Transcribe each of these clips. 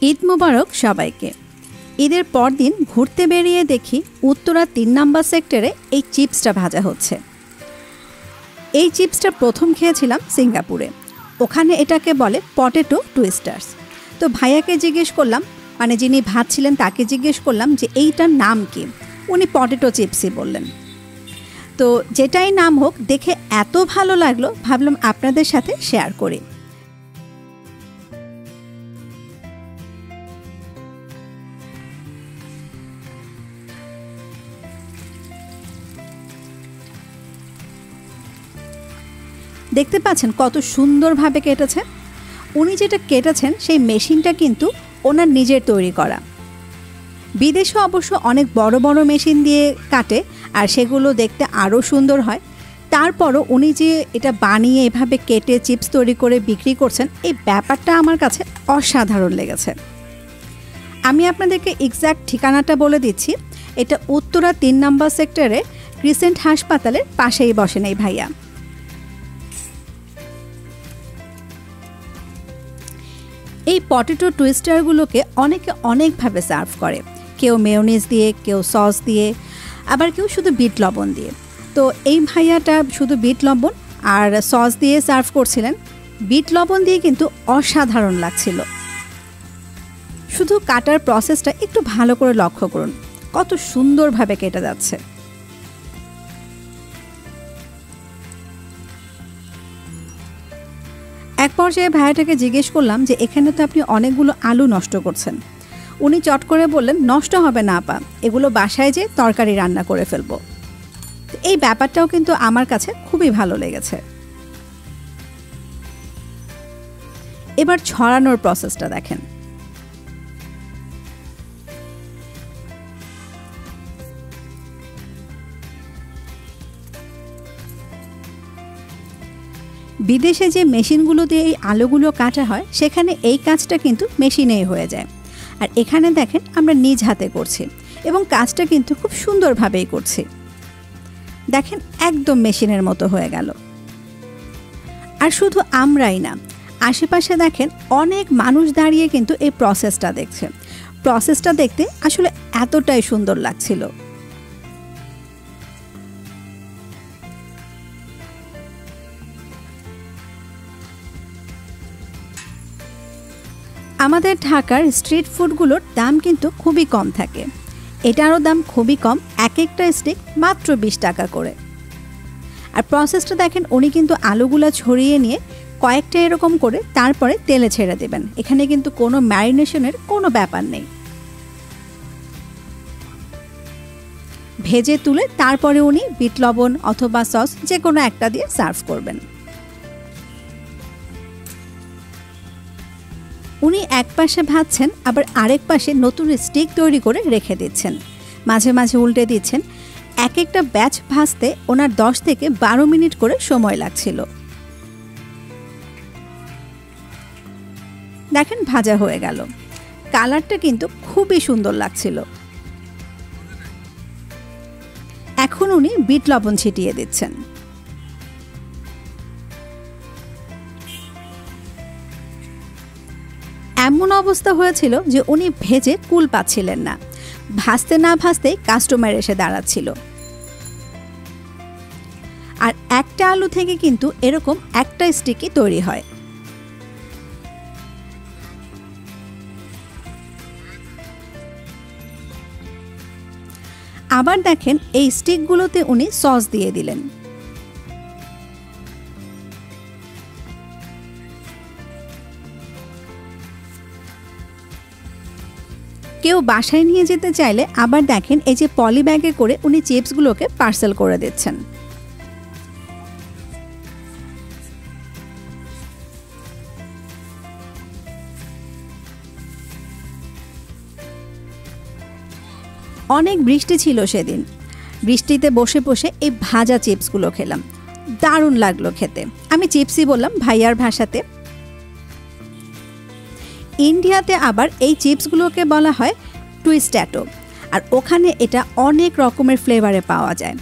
ঈদ মোবারক সবাইকে। ঈদের পরদিন ঘুরতে বেরিয়ে দেখি উত্তরা ৩ নম্বর সেক্টরে এই চিপসটা ভাজা হচ্ছে। এই চিপসটা প্রথম খেয়েছিলাম সিঙ্গাপুরে, ওখানে এটাকে বলে পটেটো টুইস্টার্স। তো ভাইয়াকে জিজ্ঞেস করলাম, মানে যিনি ভাজছিলেন তাকে জিজ্ঞেস করলাম যে এইটার নাম কি। উনি পটেটো চিপসই বললেন। তো যেটাই নাম হোক, দেখে এত ভালো লাগলো, ভাবলাম আপনাদের সাথে শেয়ার করি। দেখতে পাচ্ছেন কত সুন্দরভাবে কেটেছে। উনি যেটা কেটেছেন সেই মেশিনটা কিন্তু ওনার নিজের তৈরি করা। বিদেশে অবশ্য অনেক বড় বড় মেশিন দিয়ে কাটে, আর সেগুলো দেখতে আরও সুন্দর হয়। তারপরও উনি যে এটা বানিয়ে এভাবে কেটে চিপস তৈরি করে বিক্রি করছেন, এই ব্যাপারটা আমার কাছে অসাধারণ লেগেছে। আমি আপনাদেরকে এক্স্যাক্ট ঠিকানাটা বলে দিচ্ছি। এটা উত্তরা ৩ নম্বর সেক্টরে ক্রিসেন্ট হাসপাতালের পাশেই বসেন এই ভাইয়া। এই পটেটো টুইস্টারগুলোকে অনেকে অনেকভাবে সার্ভ করে, কেউ মেয়োনিজ দিয়ে, কেউ সস দিয়ে, আবার কেউ শুধু বিট লবণ দিয়ে। তো এই ভাইয়াটা শুধু বিট লবণ আর সস দিয়ে সার্ভ করছিলেন। বিট লবণ দিয়ে কিন্তু অসাধারণ লাগছিল। শুধু কাটার প্রসেসটা একটু ভালো করে লক্ষ্য করুন, কত সুন্দরভাবে কেটে যাচ্ছে। এক পর্যায়ে ভাইয়াটাকে জিজ্ঞেস করলাম যে এখানে তো আপনি অনেকগুলো আলু নষ্ট করছেন। উনি চট করে বললেন, নষ্ট হবে না আপা, এগুলো বাসায় যে তরকারি রান্না করে ফেলবো। এই ব্যাপারটাও কিন্তু আমার কাছে খুবই ভালো লেগেছে। এবার ছড়ানোর প্রসেসটা দেখেন। বিদেশে যে মেশিনগুলো দিয়ে এই আলুগুলো কাটা হয়, সেখানে এই কাজটা কিন্তু মেশিনেই হয়ে যায়। আর এখানে দেখেন আমরা নিজ হাতে করছি, এবং কাজটা কিন্তু খুব সুন্দরভাবেই করছি। দেখেন একদম মেশিনের মতো হয়ে গেল। আর শুধু আমরাই না, আশেপাশে দেখেন অনেক মানুষ দাঁড়িয়ে কিন্তু এই প্রসেসটা দেখছে। প্রসেসটা দেখতে আসলে এতটাই সুন্দর লাগছিল। আমাদের ঢাকার স্ট্রিট ফুডগুলোর দাম কিন্তু খুবই কম থাকে, এটারও দাম খুবই কম, এক একটা স্টিক মাত্র 20 টাকা করে। আর প্রসেসটা দেখেন, উনি কিন্তু আলুগুলো ছড়িয়ে নিয়ে কয়েকটা এরকম করে তারপরে তেলে ছেড়ে দেবেন। এখানে কিন্তু কোনো ম্যারিনেশনের কোনো ব্যাপার নেই। ভেজে তুলে তারপরে উনি বিট লবণ অথবা সস যে কোনো একটা দিয়ে সার্ভ করবেন। উনি এক পাশে ভাজছেন, আবার আরেক পাশে নতুন স্টিক তৈরি করে রেখে দিচ্ছেন, মাঝে মাঝে উল্টে দিচ্ছেন। এক একটা ব্যাচ ভাজতে ওনার 10 থেকে 12 মিনিট করে সময় লাগছিল। দেখেন ভাজা হয়ে গেল, কালারটা কিন্তু খুবই সুন্দর লাগছিল। এখন উনি বিট লবণ ছিটিয়ে দিচ্ছেন। এমন অবস্থা হয়েছিল যে উনি ভেজে কুল পাচ্ছিলেন না, ভাজতে না ভাজতেই কাস্টমার এসে দাঁড়াচ্ছিল। আর একটা আলু থেকে কিন্তু এরকম একটা স্টিকই তৈরি হয়। আবার দেখেন এই স্টিকগুলোতে উনি সস দিয়ে দিলেন। কেউ বাসায় নিয়ে যেতে চাইলে আবার দেখেন এই যে পলি ব্যাগে করে উনি চিপসগুলোকে পার্সেল করে দিচ্ছেন। অনেক বৃষ্টি ছিল সেদিন, বৃষ্টিতে বসে বসে এই ভাজা চিপসগুলো খেলাম, দারুণ লাগলো খেতে। আমি চিপসই বললাম ভাইয়ার ভাষাতে। ইন্ডিয়াতে আবার এই চিপসগুলোকে বলা হয় টুইস্ট্যাটো, আর ওখানে এটা অনেক রকমের ফ্লেভারে পাওয়া যায়।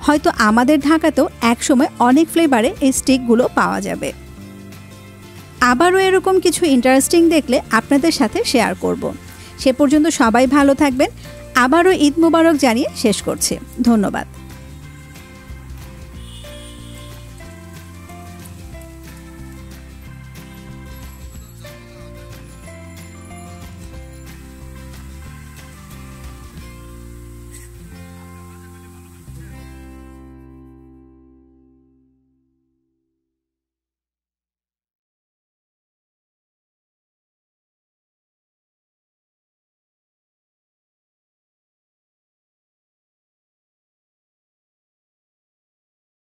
হয়তো আমাদের ঢাকাতেও একসময় অনেক ফ্লেভারে এই স্টিকগুলো পাওয়া যাবে। আবারও এরকম কিছু ইন্টারেস্টিং দেখলে আপনাদের সাথে শেয়ার করব। সে পর্যন্ত সবাই ভালো থাকবেন। আবারও ঈদ মোবারক জানিয়ে শেষ করছি। ধন্যবাদ।